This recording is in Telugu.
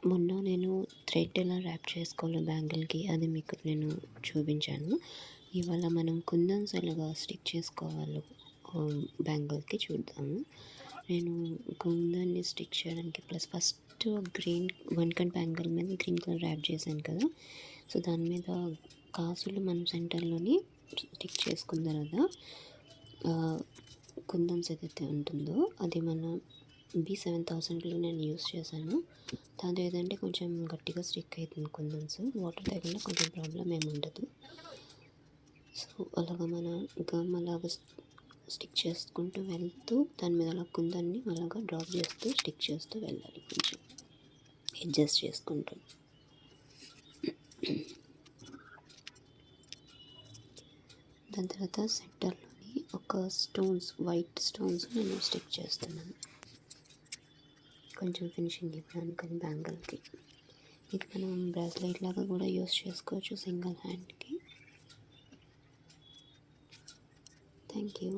మొన్న నేను థ్రెడ్ ఎలా ర్యాప్ చేసుకోవాలో బ్యాంగిల్కి అది మీకు నేను చూపించాను. ఇవాళ మనం కుందన్స్ ఎలాగా స్టిక్ చేసుకోవాలో బ్యాంగిల్కి చూద్దాము. నేను కుందన్ని స్టిక్ చేయడానికి plus first green one cut bangle మీద గ్రీన్ కలర్ ర్యాప్ చేశాను కదా, సో దాని మీద కాసులు మనం సెంటర్లోని స్టిక్ చేసుకున్న తర్వాత కుందన్స్ ఏదైతే ఉంటుందో అది మన B7000లో నేను యూస్ చేశాను. దాంతో ఏదంటే కొంచెం గట్టిగా స్టిక్ అవుతుంది కుందన్స్, వాటర్ తగిలినా కొంచెం ప్రాబ్లం ఏమి ఉండదు. సో అలాగ మన గమ్ అలాగ స్టిక్ చేసుకుంటూ వెళ్తూ దాని మీద అలా కుందాన్ని అలాగా డ్రాప్ చేస్తూ స్టిక్ చేస్తూ వెళ్ళాలి, కొంచెం అడ్జస్ట్ చేసుకుంటూ. దాని తర్వాత సెంటర్లోని ఒక స్టోన్స్, వైట్ స్టోన్స్ నేను స్టిక్ చేస్తున్నాను కొంచెం ఫినిషింగ్ ఇవ్వడానికి బ్యాంగిల్కి. ఇది మనం బ్రాస్లెట్ లాగా కూడా యూస్ చేసుకోవచ్చు సింగిల్ హ్యాండ్కి. Thank you.